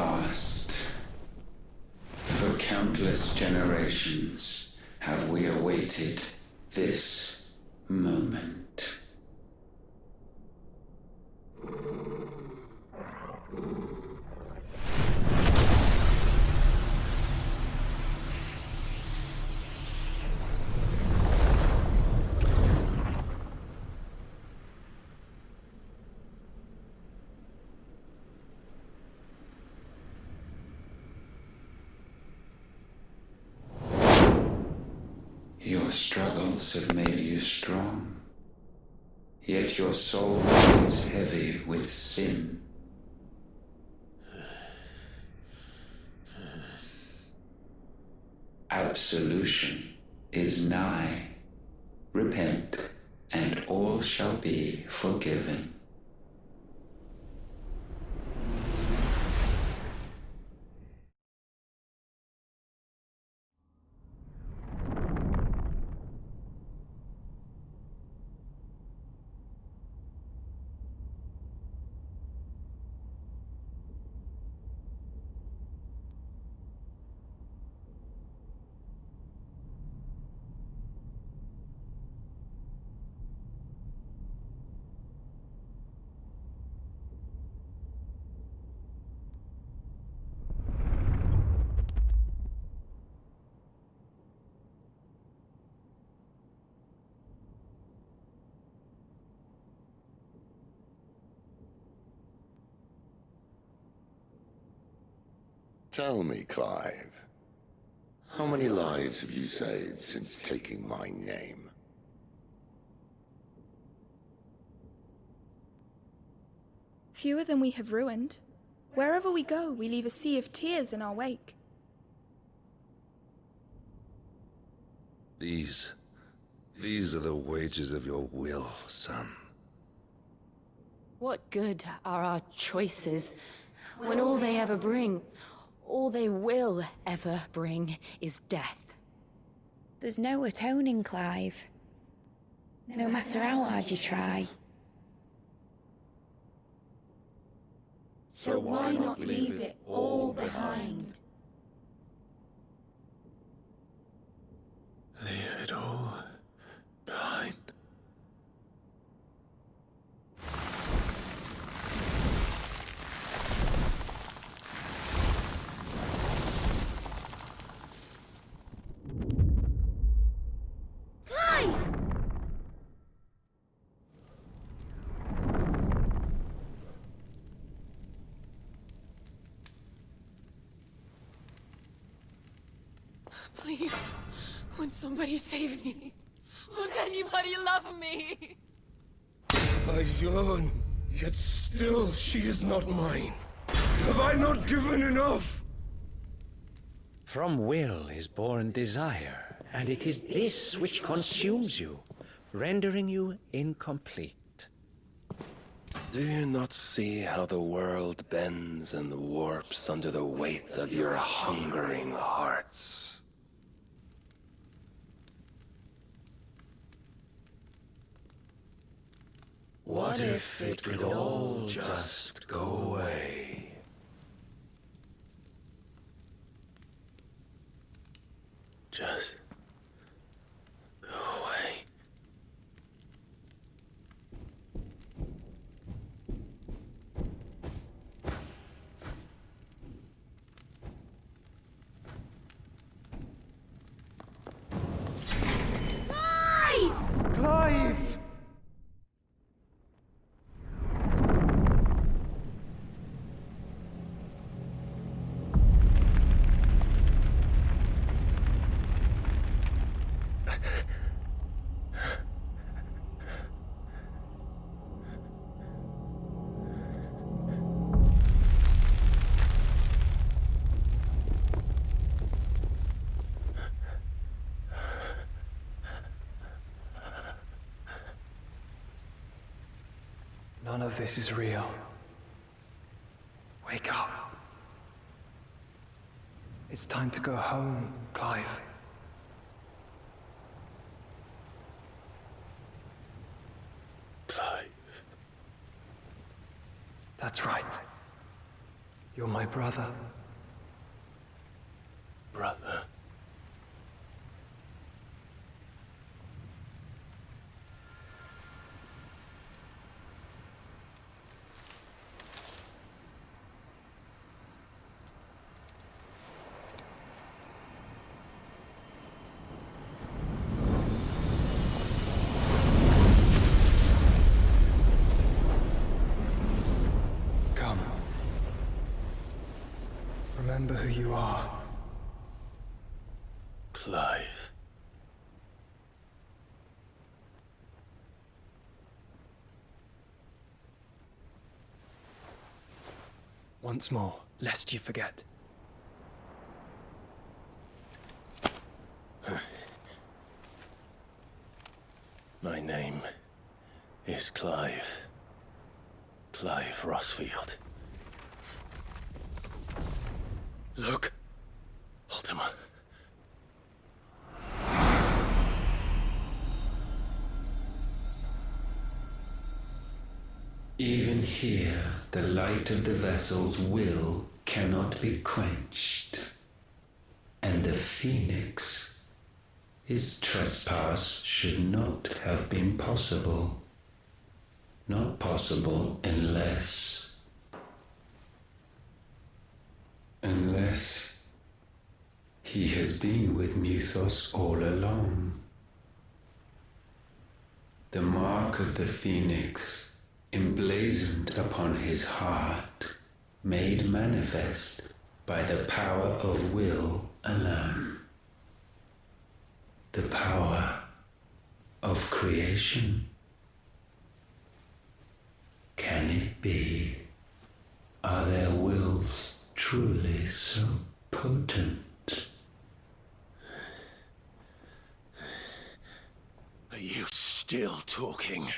last. For countless generations have we awaited this moment. Your struggles have made you strong, yet your soul remains heavy with sin. Absolution is nigh. Repent, and all shall be forgiven. Tell me, Clive, how many lives have you saved since taking my name? Fewer than we have ruined. Wherever we go, we leave a sea of tears in our wake. These are the wages of your will, son. What good are our choices when all they ever bring, all they will ever bring, is death? There's no atoning, Clive. No matter how hard you try. So why not leave it all behind? Leave it all behind. Please, won't somebody save me? Won't anybody love me? I yearn, yet still she is not mine. Have I not given enough? From will is born desire, and it is this which consumes you, rendering you incomplete. Do you not see how the world bends and warps under the weight of your hungering hearts? What if it could all just go away? Just go away. Clive! None of this is real. Wake up. It's time to go home, Clive. Clive. That's right. You're my brother. Brother. Come. Remember who you are. Clive. Once more, lest you forget. My name is Clive. Clive Rosfield. Look. Ultima. Even here, the light of the vessel's will cannot be quenched. And the Phoenix, his trespass should not have been possible. Not possible unless he has been with Mythos all along. The mark of the Phoenix, emblazoned upon his heart, made manifest by the power of will alone. The power of creation. Can it be? Are their wills truly so potent? Are you still talking?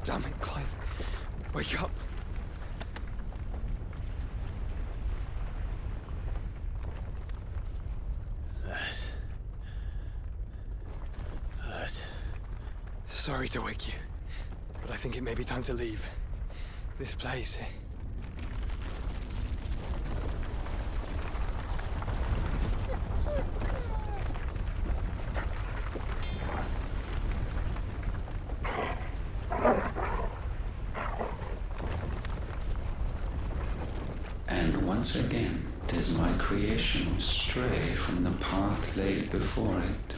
Damn it, Clive. Wake up. That hurt. Sorry to wake you, but I think it may be time to leave. This place. Once again does my creation stray from the path laid before it.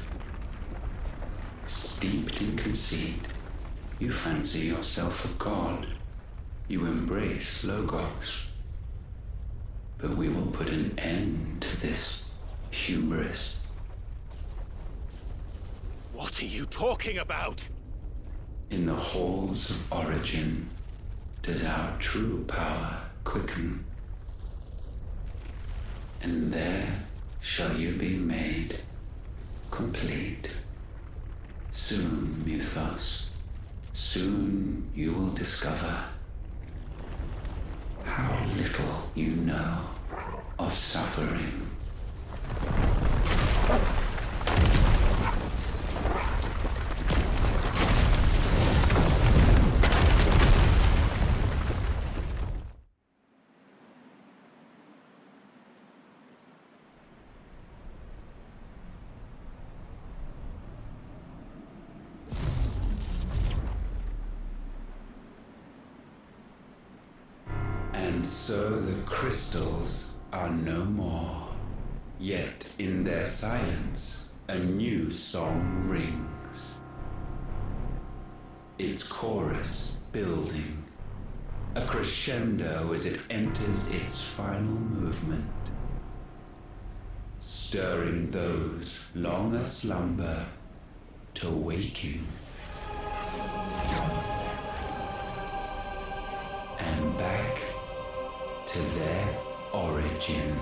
Steeped in conceit, you fancy yourself a god. You embrace Logos. But we will put an end to this hubris. What are you talking about? In the halls of origin does our true power quicken. And there shall you be made complete. Soon, Mythos, Soon you will discover how little you know of suffering. And so the crystals are no more. Yet in their silence, a new song rings. Its chorus building, a crescendo as it enters its final movement, stirring those long aslumber to waking. And back to their origin.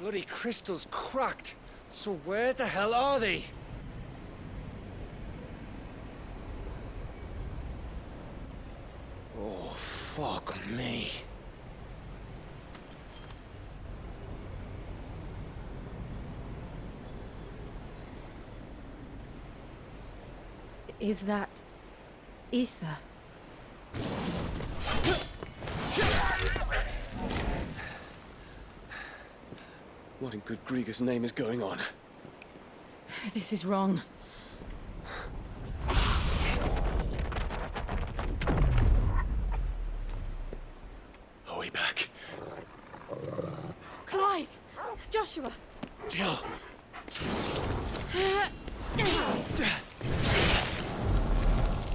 Bloody crystals cracked. So where the hell are they? Oh, fuck me. Is that aether? What in good Grieger's name is going on? This is wrong. Are we back? Clive! Joshua! Jill!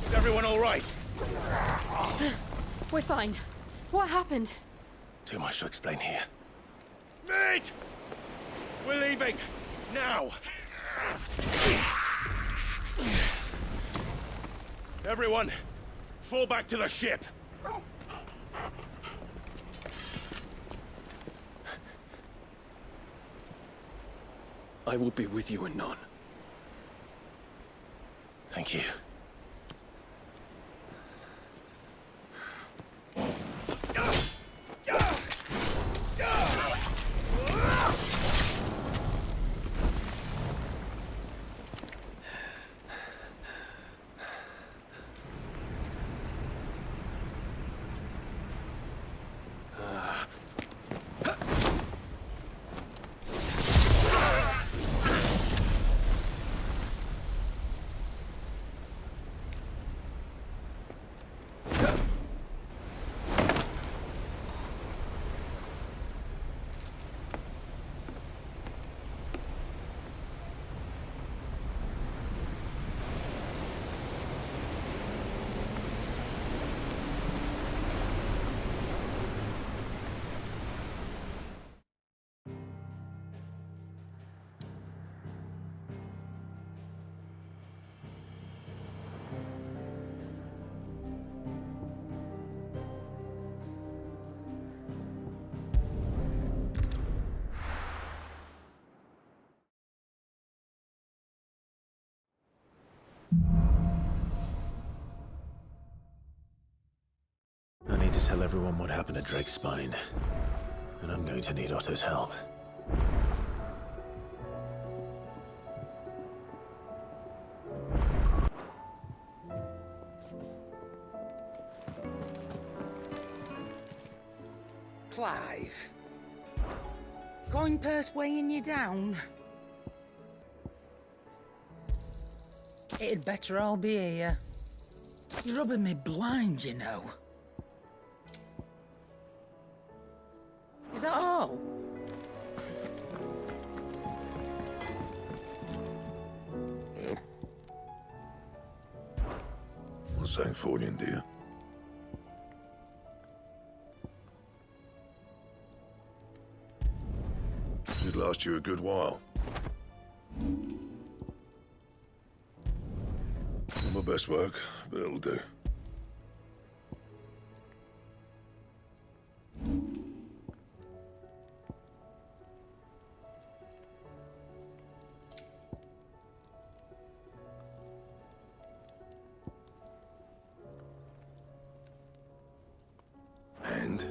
Is everyone all right? We're fine. What happened? Too much to explain here. Mate! We're leaving! Now! Everyone, fall back to the ship! I will be with you anon. Thank you. I need to tell everyone what happened at Drake's Spine, and I'm going to need Otto's help. Clive. Coin purse weighing you down? It'd better all be here. You're rubbing me blind, you know. Is that all? What's that for you, dear? Should last you a good while. Not my best work, but it'll do. And?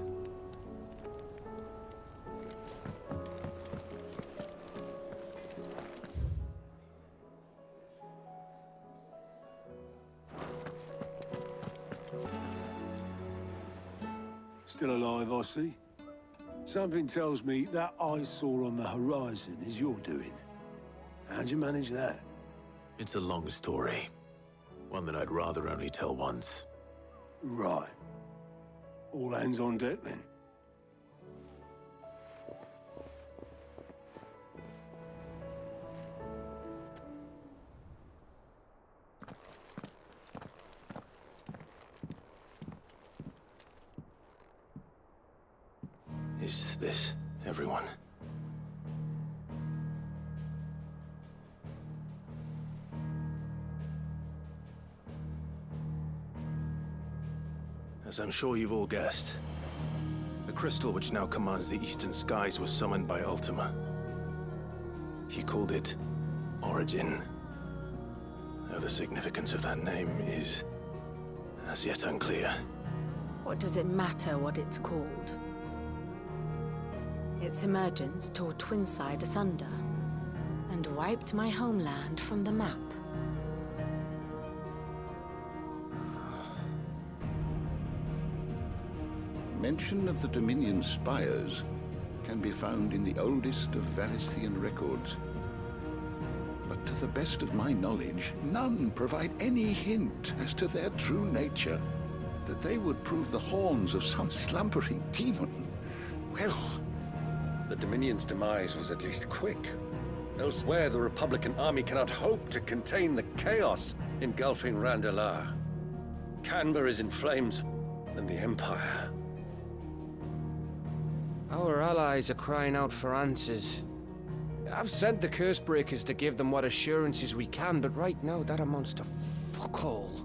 Still alive, I see. Something tells me that eyesore on the horizon is your doing. How'd you manage that? It's a long story. One that I'd rather only tell once. Right. All hands on deck, then. Is this everyone? As I'm sure you've all guessed, the crystal which now commands the eastern skies was summoned by Ultima. He called it Origin. Though the significance of that name is as yet unclear. What does it matter what it's called? Its emergence tore Twinside asunder and wiped my homeland from the map. Mention of the Dominion's spires can be found in the oldest of Valisthean records. But to the best of my knowledge, none provide any hint as to their true nature. That they would prove the horns of some slumbering demon. Well... The Dominion's demise was at least quick. Elsewhere, the Republican army cannot hope to contain the chaos engulfing Randalar. Canva is in flames, and the Empire. Our allies are crying out for answers. I've sent the Cursebreakers to give them what assurances we can, but right now that amounts to fuck all.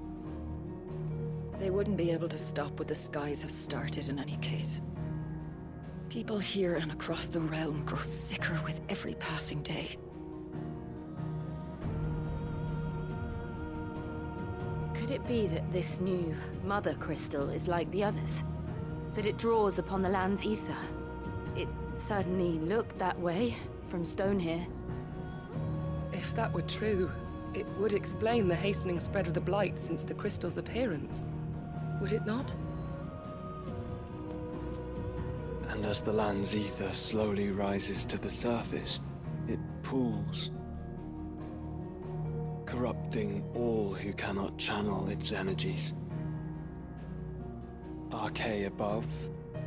They wouldn't be able to stop what the skies have started in any case. People here and across the realm grow sicker with every passing day. Could it be that this new Mother Crystal is like the others? That it draws upon the land's ether? It certainly looked that way from stone here. If that were true, it would explain the hastening spread of the Blight since the crystal's appearance. Would it not? And as the land's ether slowly rises to the surface, it pools, corrupting all who cannot channel its energies. Archay above,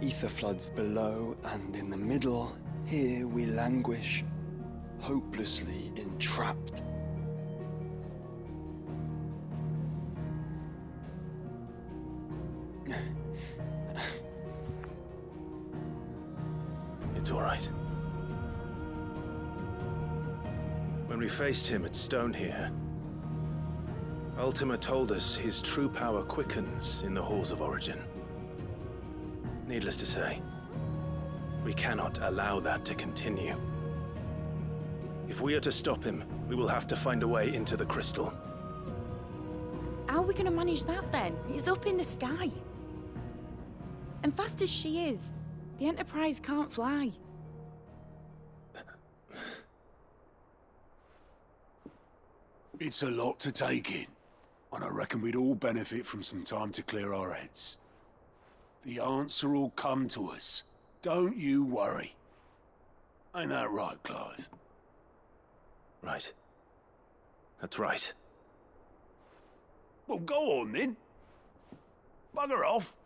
ether floods below, and in the middle, here we languish, hopelessly entrapped. It's all right. When we faced him at Stone here, Ultima told us his true power quickens in the halls of Origin. Needless to say, we cannot allow that to continue. If we are to stop him, we will have to find a way into the crystal. How are we going to manage that then? It's up in the sky. And fast as she is, the Enterprise can't fly. It's a lot to take in, and I reckon we'd all benefit from some time to clear our heads. The answer will come to us, Don't you worry. Ain't that right, Clive? Right. That's right. Well, go on then. Bugger off.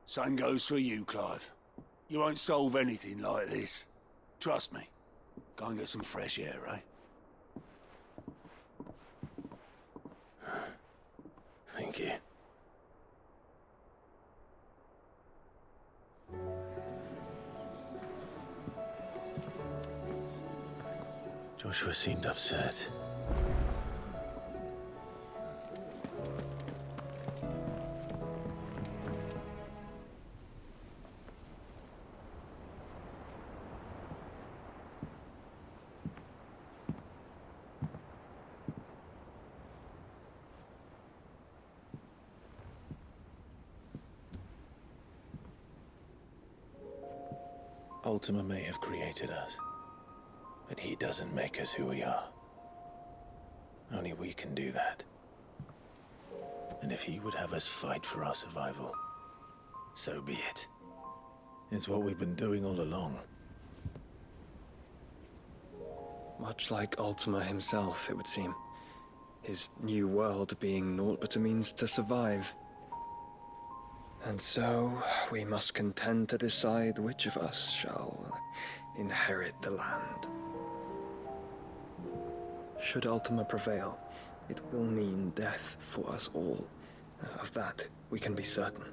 Same goes for you, Clive. You won't solve anything like this. Trust me. Go and get some fresh air, eh? Thank you. Joshua seemed upset. Ultima may have created us, but he doesn't make us who we are. Only we can do that. And if he would have us fight for our survival, so be it. It's what we've been doing all along. Much like Ultima himself, it would seem. His new world being naught but a means to survive. And so, we must contend to decide which of us shall inherit the land. Should Ultima prevail, it will mean death for us all. Of that, we can be certain.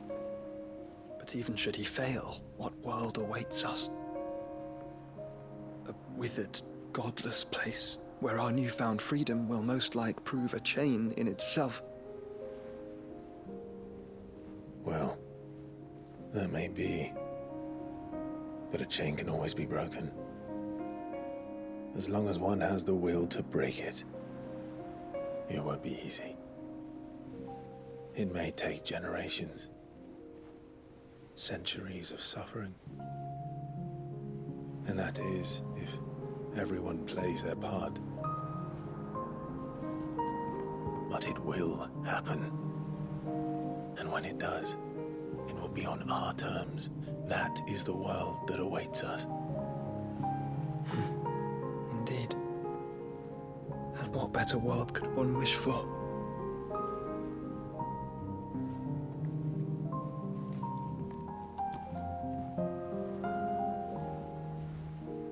But even should he fail, what world awaits us? A withered, godless place, where our newfound freedom will most like prove a chain in itself. Well, that may be, but a chain can always be broken. As long as one has the will to break it, it won't be easy. It may take generations, centuries of suffering. And that is, if everyone plays their part. But it will happen. And when it does, it will be on our terms. That is the world that awaits us. Indeed. And what better world could one wish for?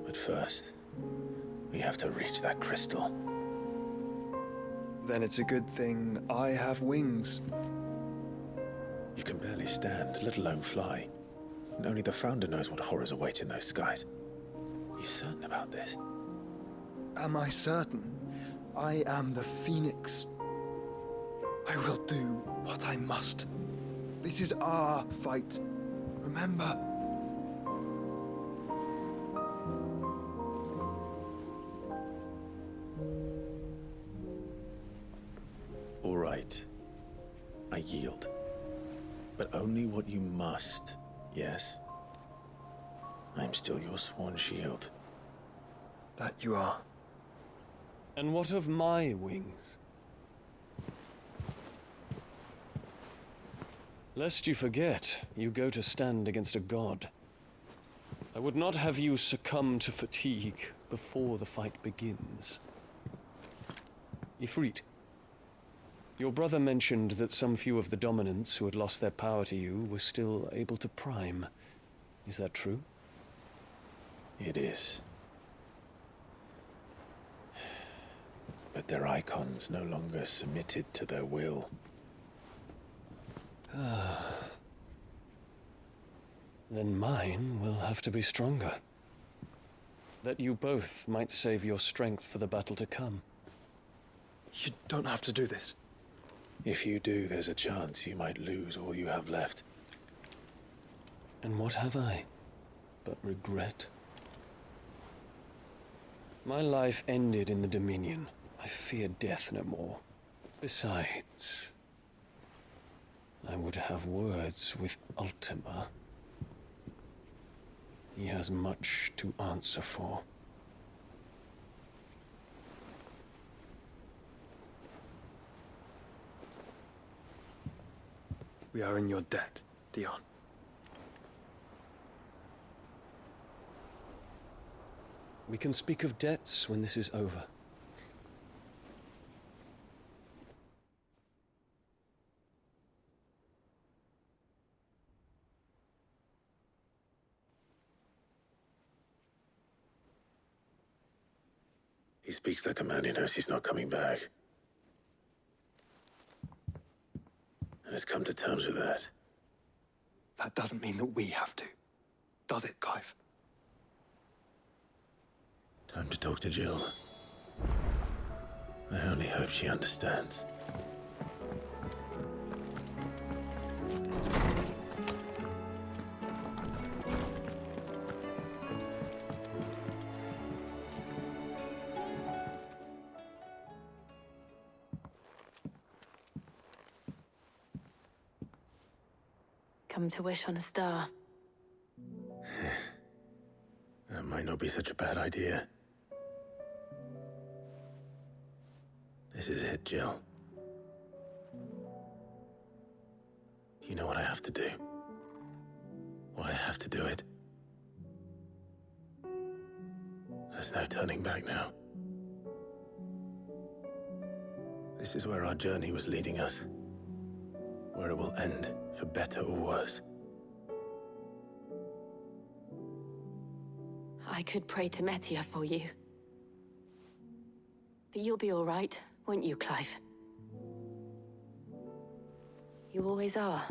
But first, we have to reach that crystal. Then it's a good thing I have wings. You can barely stand, let alone fly. And only the Founder knows what horrors await in those skies. Are you certain about this? Am I certain? I am the Phoenix. I will do what I must. This is our fight. Remember? All right. I yield. But only what you must, yes? I'm still your sworn shield. That you are. And what of my wings? Lest you forget, you go to stand against a god. I would not have you succumb to fatigue before the fight begins. Ifrit, your brother mentioned that some few of the dominants who had lost their power to you were still able to prime. Is that true? It is. But their Eikons no longer submitted to their will. Then mine will have to be stronger. That you both might save your strength for the battle to come. You don't have to do this. If you do, there's a chance you might lose all you have left. And what have I but regret? My life ended in the Dominion. I fear death no more. Besides, I would have words with Ultima. He has much to answer for. We are in your debt, Dion. We can speak of debts when this is over. He speaks like a man who knows he's not coming back. And has come to terms with that. That doesn't mean that we have to, does it, Clive? Time to talk to Jill. I only hope she understands. Come to wish on a star. That might not be such a bad idea. This is it, Jill. You know what I have to do. Why I have to do it. There's no turning back now. This is where our journey was leading us. Where it will end, for better or worse. I could pray to Metia for you. But you'll be all right, won't you, Clive? You always are.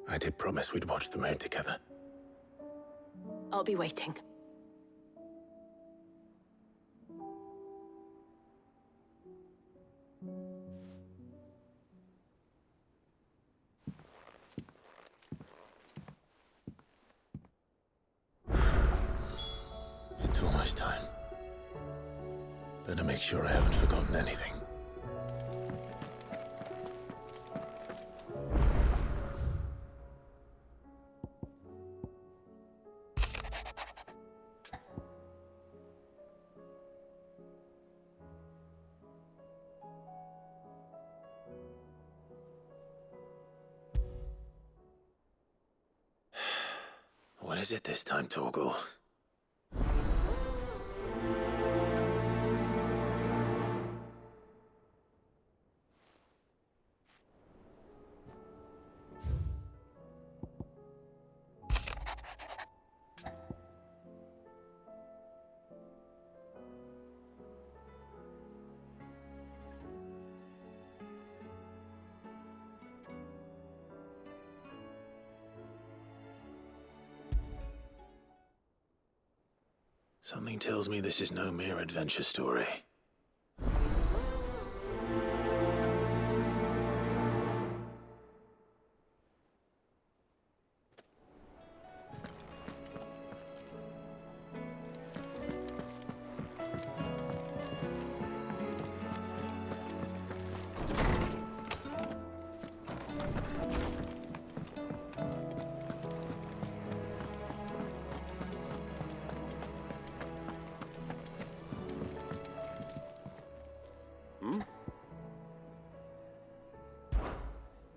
I did promise we'd watch the moon together. I'll be waiting. It's almost time. Better make sure I haven't forgotten anything. What is it this time, Torgal? Something tells me this is no mere adventure story.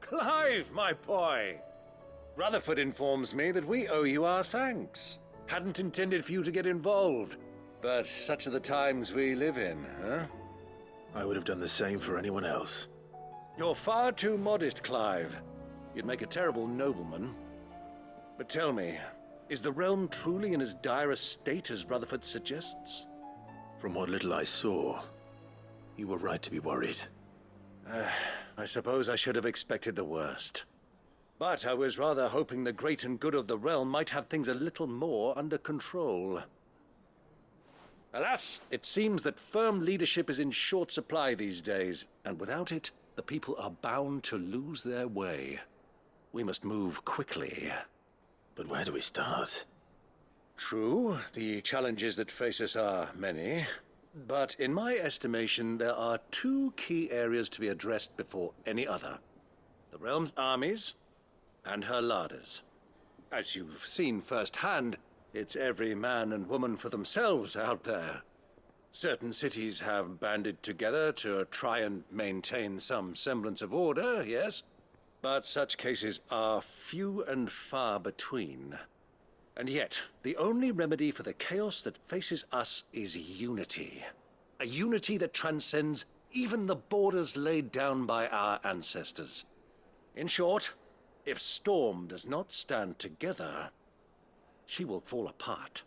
Clive, my boy! Rutherford informs me that we owe you our thanks. Hadn't intended for you to get involved, but such are the times we live in, huh? I would have done the same for anyone else. You're far too modest, Clive. You'd make a terrible nobleman. But tell me, is the realm truly in as dire a state as Rutherford suggests? From what little I saw, you were right to be worried. I suppose I should have expected the worst. But I was rather hoping the great and good of the realm might have things a little more under control. Alas, it seems that firm leadership is in short supply these days, and without it, the people are bound to lose their way. We must move quickly. But where do we start? True, the challenges that face us are many. But in my estimation, there are two key areas to be addressed before any other. The realm's armies and her larders. As you've seen firsthand, it's every man and woman for themselves out there. Certain cities have banded together to try and maintain some semblance of order, yes? But such cases are few and far between. And yet, the only remedy for the chaos that faces us is unity. A unity that transcends even the borders laid down by our ancestors. In short, if Storm does not stand together, she will fall apart.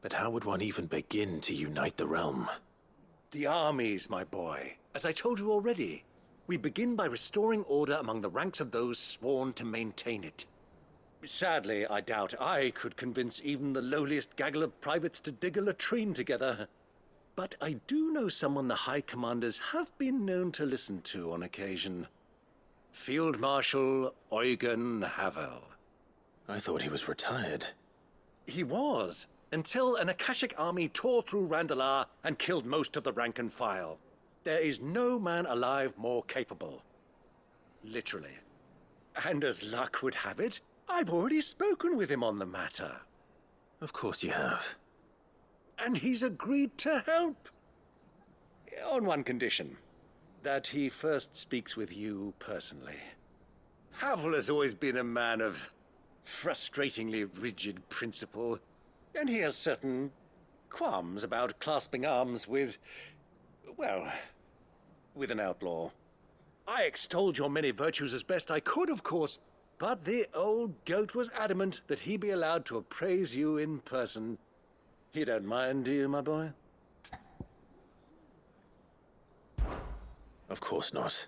But how would one even begin to unite the realm? The armies, my boy. As I told you already, we begin by restoring order among the ranks of those sworn to maintain it. Sadly, I doubt I could convince even the lowliest gaggle of privates to dig a latrine together. But I do know someone the High Commanders have been known to listen to on occasion. Field Marshal Eugen Havel. I thought he was retired. He was, until an Akashic army tore through Randalar and killed most of the rank and file. There is no man alive more capable. Literally. And as luck would have it, I've already spoken with him on the matter. Of course you have. And he's agreed to help. On one condition. That he first speaks with you personally. Havel has always been a man of frustratingly rigid principle, and he has certain qualms about clasping arms with, well, with an outlaw. I extolled your many virtues as best I could, of course, but the old goat was adamant that he be allowed to appraise you in person. You don't mind, do you, my boy? Of course not.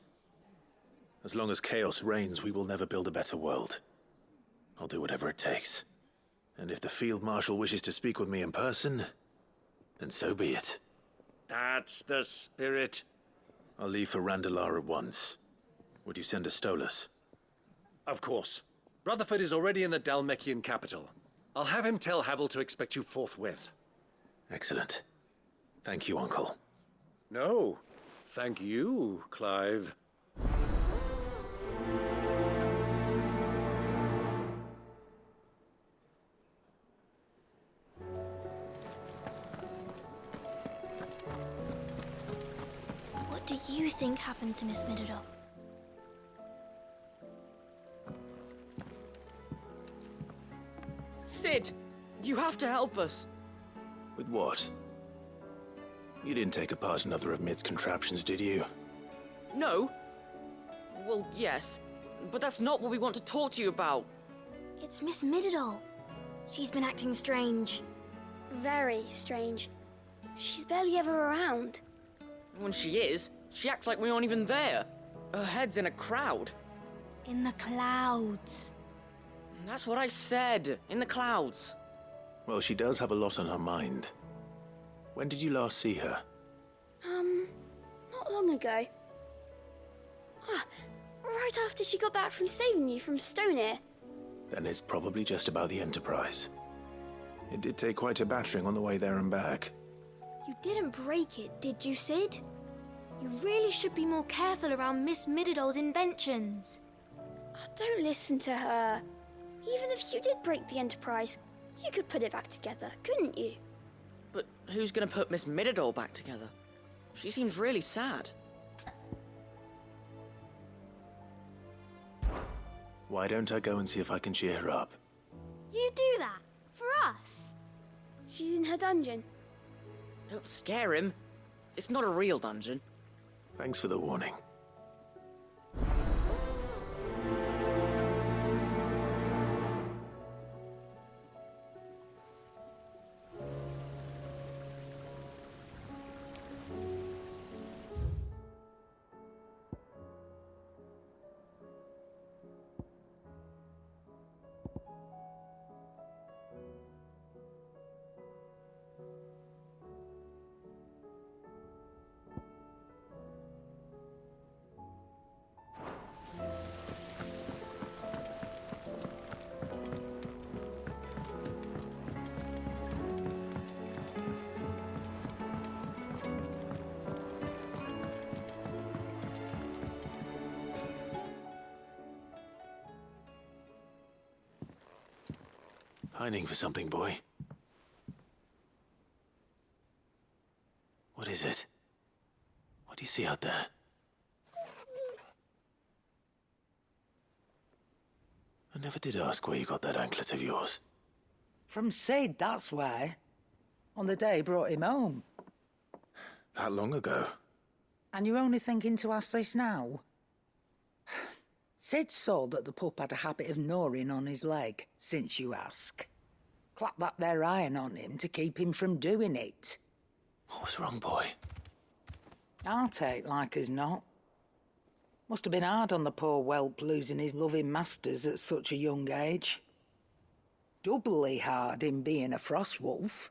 As long as chaos reigns, we will never build a better world. I'll do whatever it takes. And if the Field Marshal wishes to speak with me in person, then so be it. That's the spirit. I'll leave for Randalar at once. Would you send a Stolas? Of course. Rutherford is already in the Dalmekian capital. I'll have him tell Havel to expect you forthwith. Excellent. Thank you, Uncle. No. Thank you, Clive. What do you think happened to Miss Midadol? Sid! You have to help us! With what? You didn't take apart another of Mid's contraptions, did you? No. Well, yes. But that's not what we want to talk to you about. It's Miss Midadol. She's been acting strange. Very strange. She's barely ever around. When she is, she acts like we aren't even there. Her head's in a crowd. In the clouds. That's what I said. In the clouds. Well, she does have a lot on her mind. When did you last see her? Not long ago. Right after she got back from saving you from Stoneir. Then it's probably just about the Enterprise. It did take quite a battering on the way there and back. You didn't break it, did you, Sid? You really should be more careful around Miss Midadol's inventions. Don't listen to her. Even if you did break the Enterprise, you could put it back together, couldn't you? But who's gonna put Miss Midadol back together? She seems really sad. Why don't I go and see if I can cheer her up? You do that? For us? She's in her dungeon. Don't scare him. It's not a real dungeon. Thanks for the warning. Pining for something, boy? is it? What do you see out there? I never did ask where you got that anklet of yours. From Sid, that's why. On the day he brought him home. That long ago? And you're only thinking to ask this now? Sid saw that the pup had a habit of gnawing on his leg, since you ask. Clap that there iron on him to keep him from doing it. What was wrong, boy? Partake, like as not. Must have been hard on the poor whelp losing his loving masters at such a young age. Doubly hard in being a frost wolf,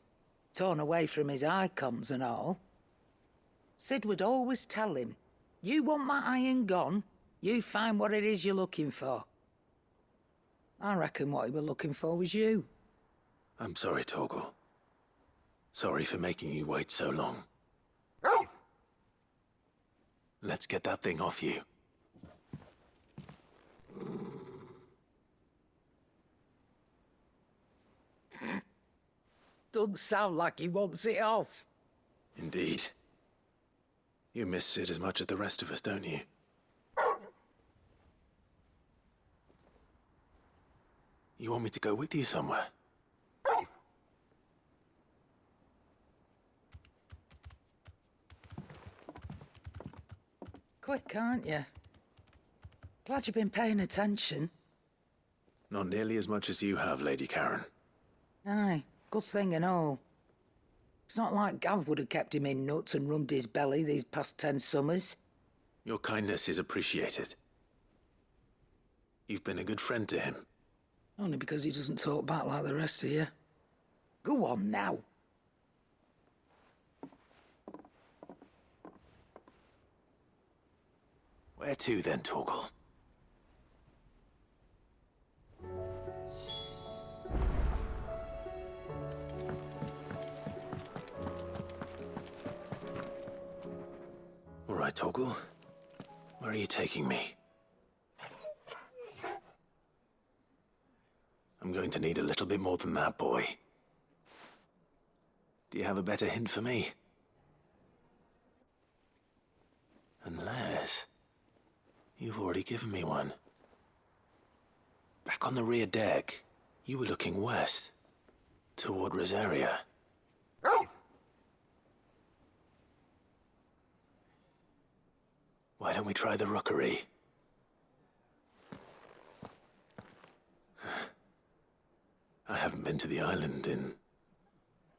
torn away from his Eikons and all. Sid would always tell him, you want that iron gone, you find what it is you're looking for. I reckon what he was looking for was you. I'm sorry, Torgal. Sorry for making you wait so long. Let's get that thing off you. Doesn't sound like he wants it off. Indeed. You miss Sid as much as the rest of us, don't you? You want me to go with you somewhere? Quick, aren't you? Glad you've been paying attention. Not nearly as much as you have, Lady Karen. Aye, good thing and all. It's not like Gav would have kept him in nuts and rubbed his belly these past 10 summers. Your kindness is appreciated. You've been a good friend to him. Only because he doesn't talk back like the rest of you. Go on now. Where to then, Torgal? All right, Torgal. Where are you taking me? I'm going to need a little bit more than that, boy. Do you have a better hint for me? Unless... you've already given me one. Back on the rear deck, you were looking west, toward Rosaria. Why don't we try the rookery? I haven't been to the island in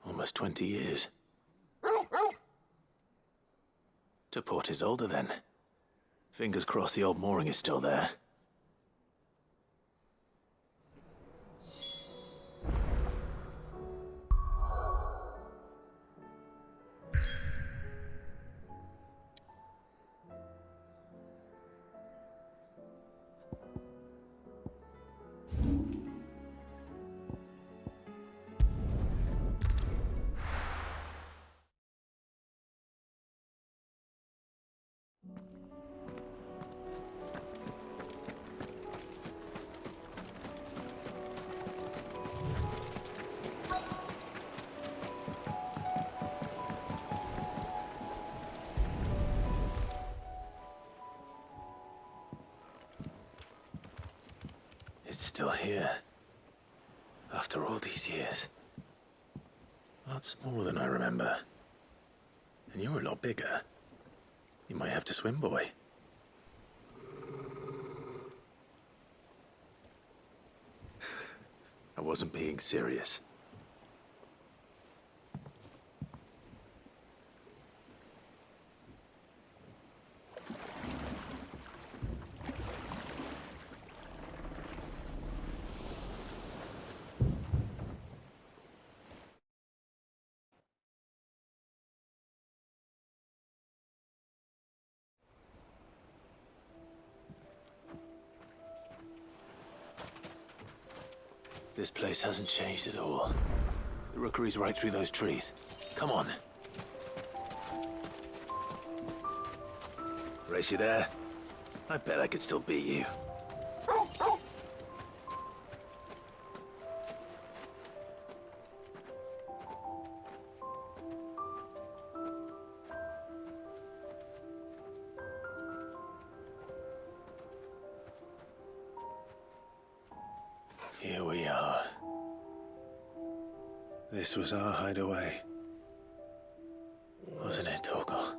almost 20 years. To Port Isolde, then. Fingers crossed the old mooring is still there. It's still here. After all these years. A lot smaller than I remember. And you're a lot bigger. You might have to swim, boy. I wasn't being serious. This place hasn't changed at all. The rookery's right through those trees. Come on. Race you there? I bet I could still beat you. Here we are. This was our hideaway. Wasn't it, Torgal?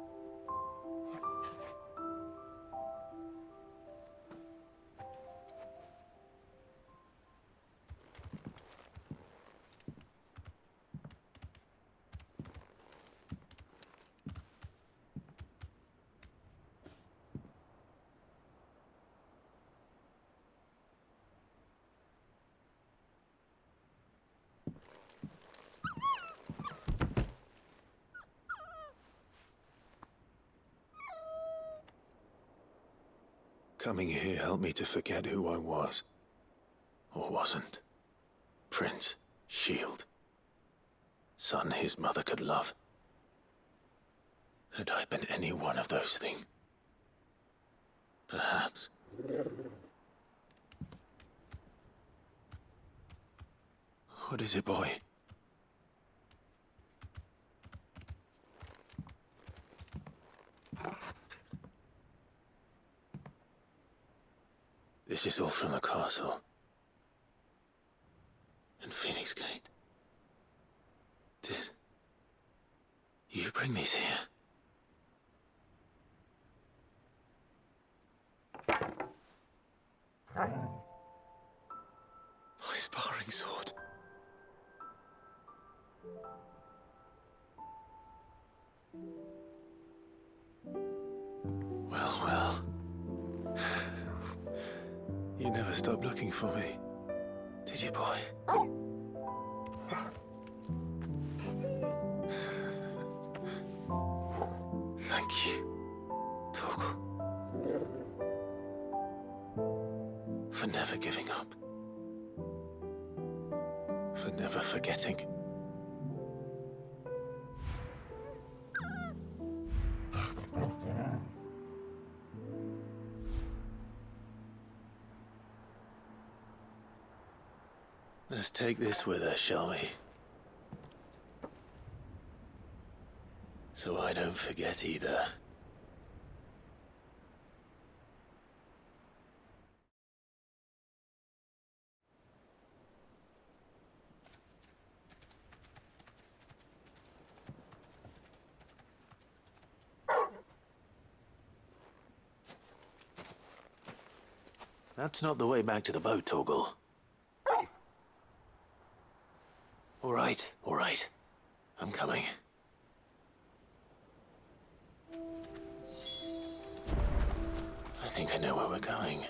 Coming here helped me to forget who I was. Or wasn't. Prince, shield. Son his mother could love. Had I been any one of those things? Perhaps. What is it, boy? This is all from the castle. And Phoenix Gate. Did you bring these here? My sparring sword. Well, well. You never stopped looking for me, did you, boy? Thank you, Torgal. For never giving up. For never forgetting. Let's take this with us, shall we? So I don't forget either. That's not the way back to the boat, Torgal. All right. I'm coming. I think I know where we're going.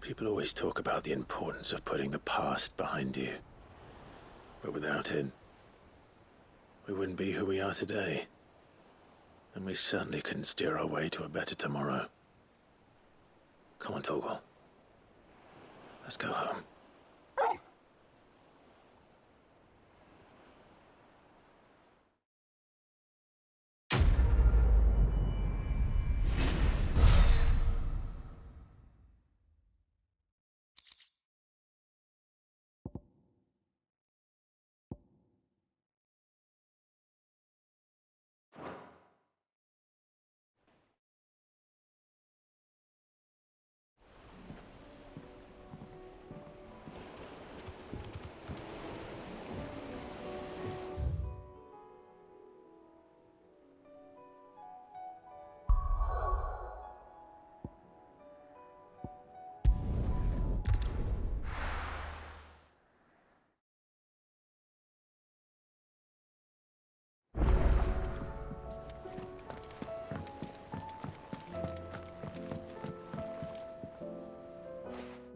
People always talk about the importance of putting the past behind you. But without it, we wouldn't be who we are today. And we certainly couldn't steer our way to a better tomorrow. Come on, Torgal. Let's go home.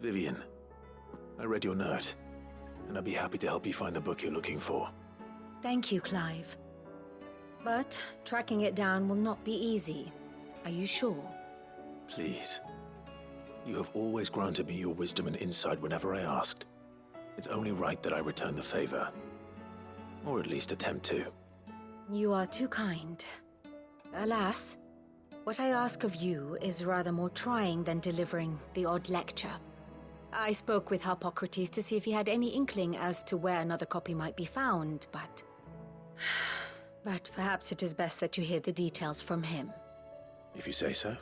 Vivian, I read your note, and I'd be happy to help you find the book you're looking for. Thank you, Clive. But tracking it down will not be easy. Are you sure? Please. You have always granted me your wisdom and insight whenever I asked. It's only right that I return the favor. Or at least attempt to. You are too kind. Alas, what I ask of you is rather more trying than delivering the odd lecture. I spoke with Harpocrates to see if he had any inkling as to where another copy might be found, but perhaps it is best that you hear the details from him. If you say so.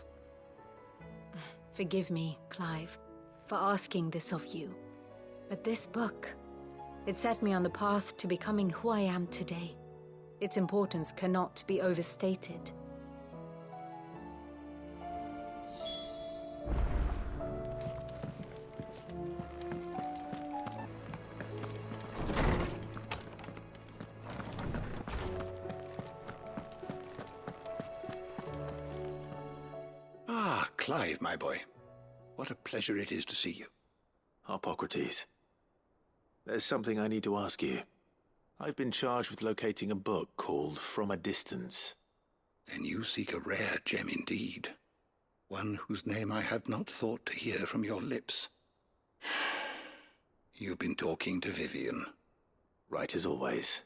Forgive me, Clive, for asking this of you. But this book, it set me on the path to becoming who I am today. Its importance cannot be overstated. Ah, Clive, my boy. What a pleasure it is to see you. Harpocrates. There's something I need to ask you. I've been charged with locating a book called From a Distance. Then you seek a rare gem indeed. One whose name I had not thought to hear from your lips. You've been talking to Vivian. Right as always.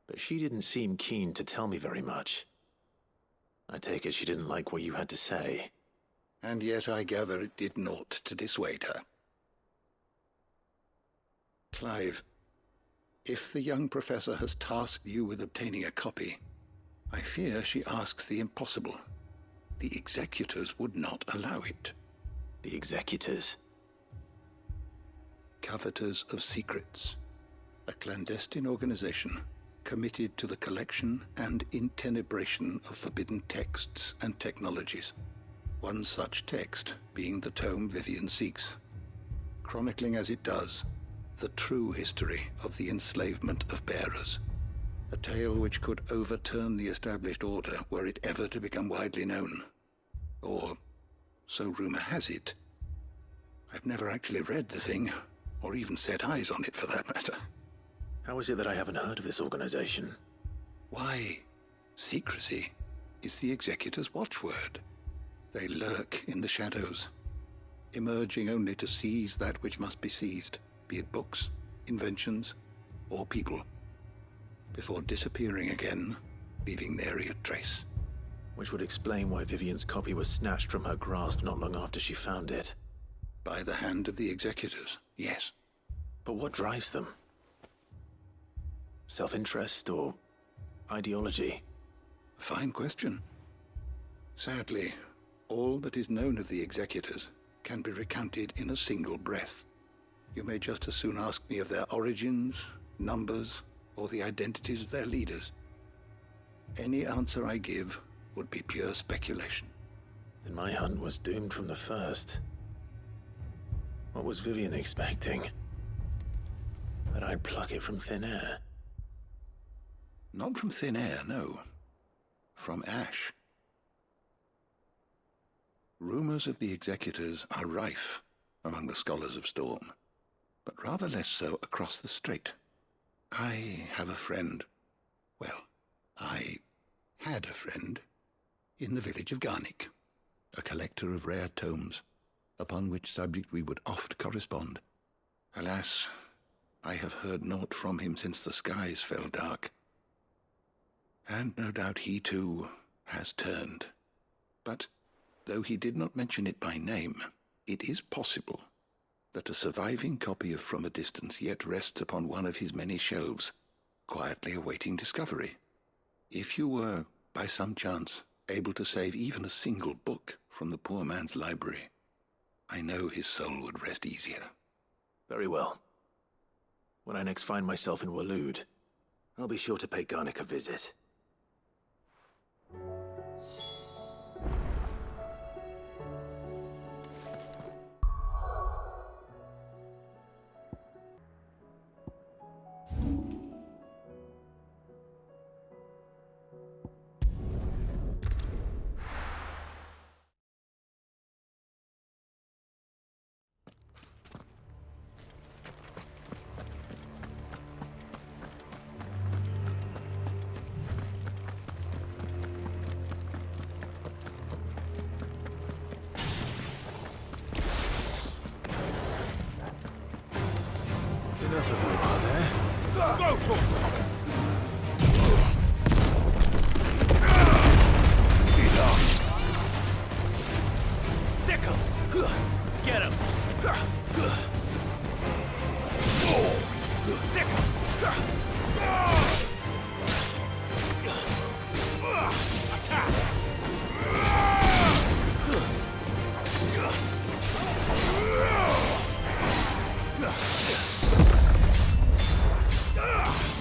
But she didn't seem keen to tell me very much. I take it she didn't like what you had to say. And yet I gather it did naught to dissuade her. Clive, if the young professor has tasked you with obtaining a copy, I fear she asks the impossible. The executors would not allow it. The executors? Coveters of Secrets. A clandestine organization committed to the collection and intenebration of forbidden texts and technologies. One such text being the tome Vivian seeks, chronicling as it does the true history of the enslavement of bearers. A tale which could overturn the established order were it ever to become widely known. Or, so rumor has it. I've never actually read the thing, or even set eyes on it for that matter. How is it that I haven't heard of this organization? Why, secrecy is the executor's watchword. They lurk in the shadows, emerging only to seize that which must be seized, be it books, inventions, or people, before disappearing again, leaving nary a trace. Which would explain why Vivian's copy was snatched from her grasp not long after she found it. By the hand of the executors, yes. But what drives them? Self-interest or ideology? A fine question. Sadly, all that is known of the executors can be recounted in a single breath. You may just as soon ask me of their origins, numbers, or the identities of their leaders. Any answer I give would be pure speculation. Then my hunt was doomed from the first. What was Vivian expecting? That I'd pluck it from thin air? Not from thin air, no. From ash. Rumors of the executors are rife among the scholars of Storm, but rather less so across the Strait. I have a friend. Well, I had a friend in the village of Garnick, a collector of rare tomes, upon which subject we would oft correspond. Alas, I have heard naught from him since the skies fell dark. And no doubt he too has turned. But though he did not mention it by name, it is possible that a surviving copy of From a Distance yet rests upon one of his many shelves, quietly awaiting discovery. If you were, by some chance, able to save even a single book from the poor man's library, I know his soul would rest easier. Very well. When I next find myself in Waloed, I'll be sure to pay Garnick a visit. Enough of you out there. Go to him! Sickle! Get him! Sickle! Attack!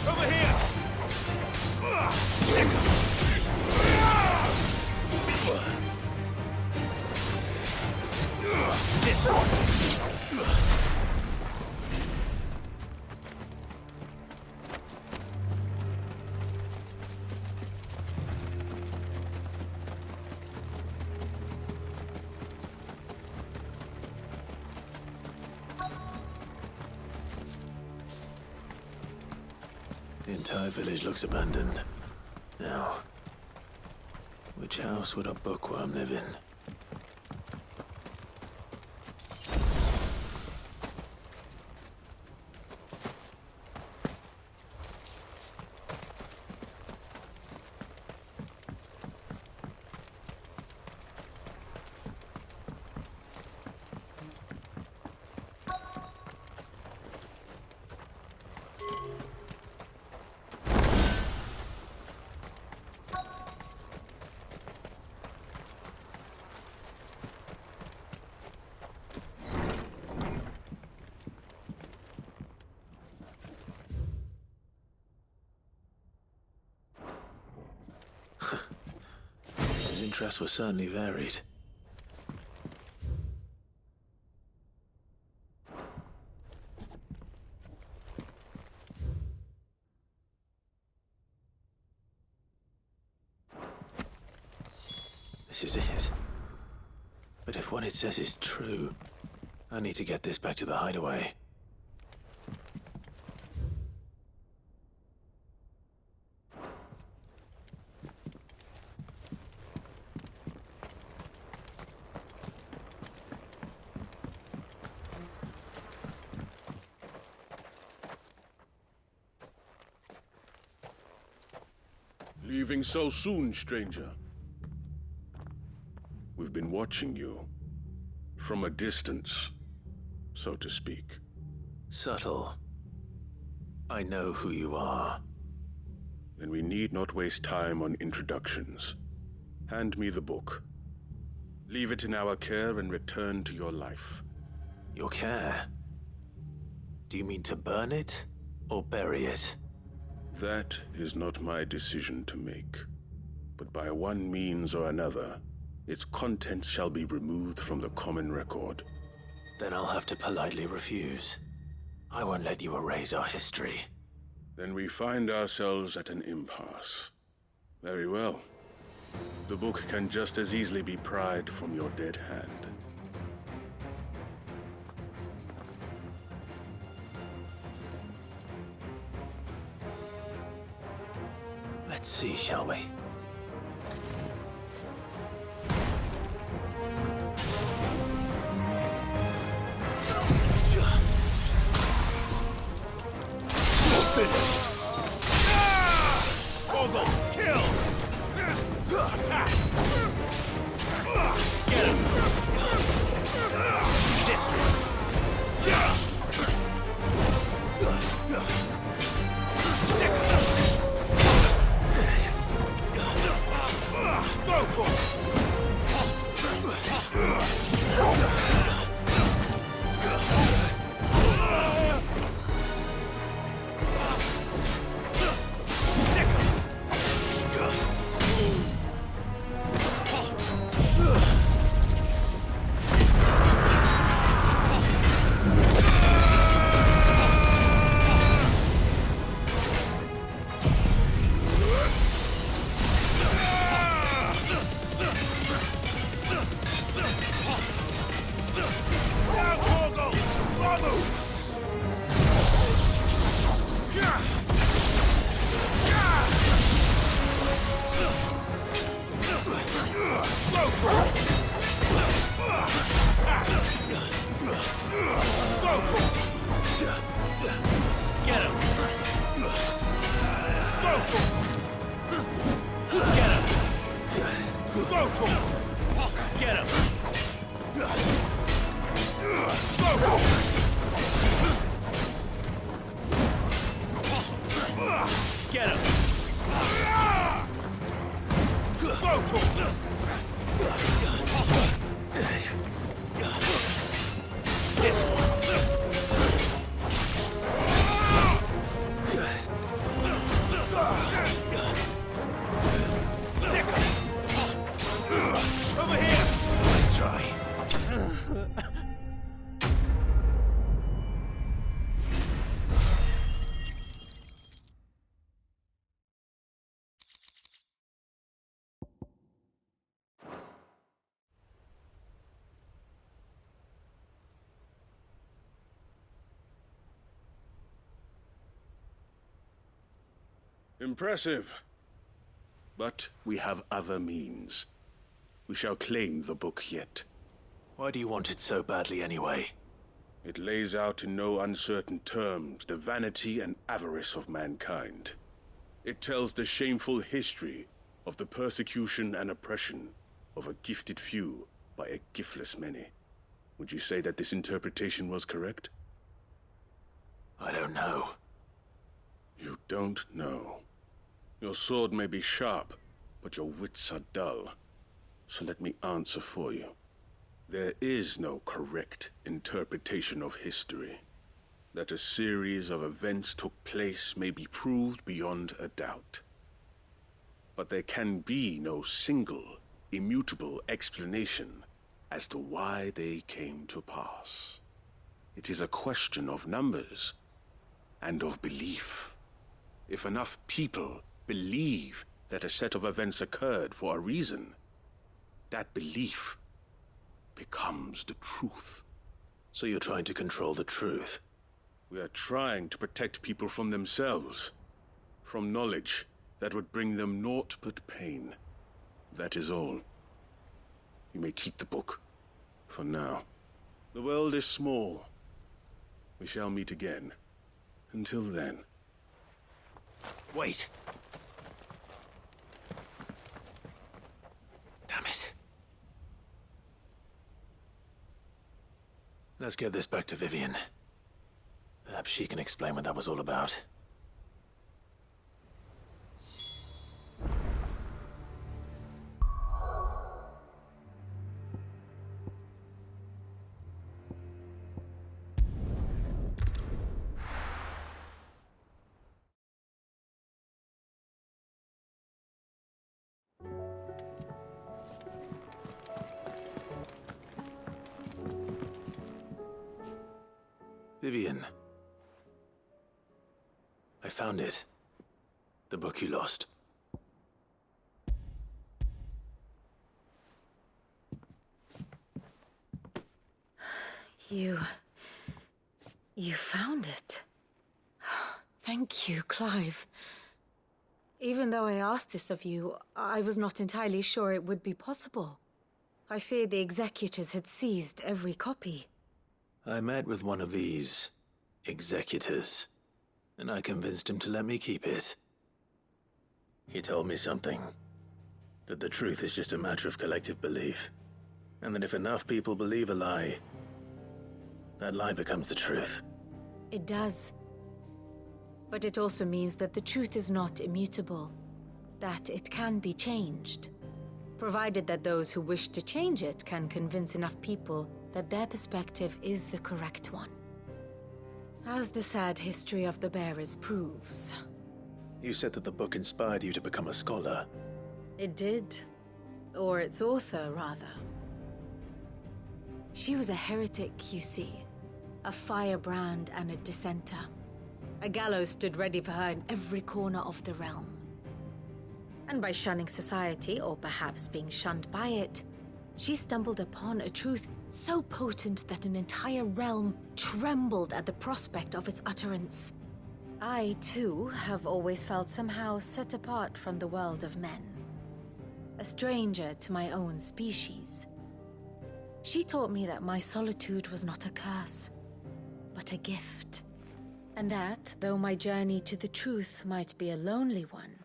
Over here! This one! The entire village looks abandoned. Now, which house would a bookworm live in? His interests were certainly varied. This is it. But if what it says is true, I need to get this back to the hideaway. Leaving so soon, stranger? We've been watching you. From a distance, so to speak. Subtle. I know who you are. Then we need not waste time on introductions. Hand me the book. Leave it in our care and return to your life. Your care? Do you mean to burn it or bury it? That is not my decision to make. But by one means or another, its contents shall be removed from the common record. Then I'll have to politely refuse. I won't let you erase our history. Then we find ourselves at an impasse. Very well. The book can just as easily be pried from your dead hand. Let's see, shall we? Hold on! Kill! Attack! Get him! This one! Go to him! this one. Over here! Nice try. Impressive. But we have other means. We shall claim the book yet. Why do you want it so badly anyway? It lays out in no uncertain terms the vanity and avarice of mankind. It tells the shameful history of the persecution and oppression of a gifted few by a giftless many. Would you say that this interpretation was correct? I don't know. You don't know. Your sword may be sharp, but your wits are dull. So let me answer for you. There is no correct interpretation of history. That a series of events took place may be proved beyond a doubt. But there can be no single, immutable explanation as to why they came to pass. It is a question of numbers and of belief. If enough people believe that a set of events occurred for a reason, that belief becomes the truth. So you're trying to control the truth? We are trying to protect people from themselves, from knowledge that would bring them naught but pain. That is all. You may keep the book, for now. The world is small. We shall meet again. Until then. Wait! Damn it. Let's get this back to Vivian. Perhaps she can explain what that was all about. Vivian. I found it. The book you lost. You found it. Thank you, Clive. Even though I asked this of you, I was not entirely sure it would be possible. I feared the executors had seized every copy. I met with one of these executors, and I convinced him to let me keep it. He told me something. That the truth is just a matter of collective belief. And that if enough people believe a lie, that lie becomes the truth. It does. But it also means that the truth is not immutable. That it can be changed. Provided that those who wish to change it can convince enough people that their perspective is the correct one. As the sad history of the bearers proves. You said that the book inspired you to become a scholar. It did. Or its author, rather. She was a heretic, you see. A firebrand and a dissenter. A gallows stood ready for her in every corner of the realm. And by shunning society, or perhaps being shunned by it, she stumbled upon a truth so potent that an entire realm trembled at the prospect of its utterance. I, too, have always felt somehow set apart from the world of men. A stranger to my own species. She taught me that my solitude was not a curse, but a gift. And that, though my journey to the truth might be a lonely one,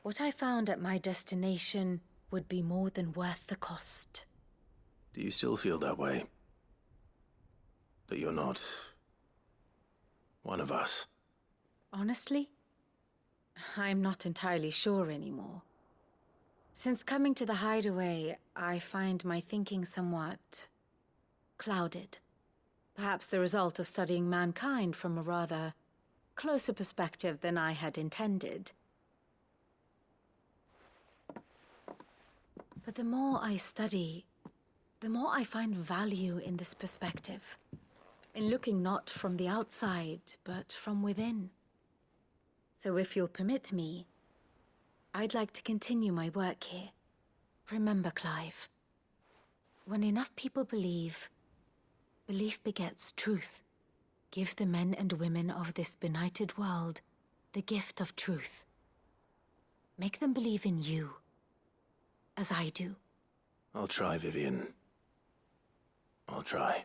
what I found at my destination would be more than worth the cost. Do you still feel that way? That you're not one of us? Honestly, I'm not entirely sure anymore. Since coming to the hideaway, I find my thinking somewhat clouded. Perhaps the result of studying mankind from a rather closer perspective than I had intended. But the more I study, the more I find value in this perspective. In looking not from the outside, but from within. So if you'll permit me, I'd like to continue my work here. Remember, Clive, when enough people believe, belief begets truth. Give the men and women of this benighted world the gift of truth. Make them believe in you, as I do. I'll try, Vivian. I'll try.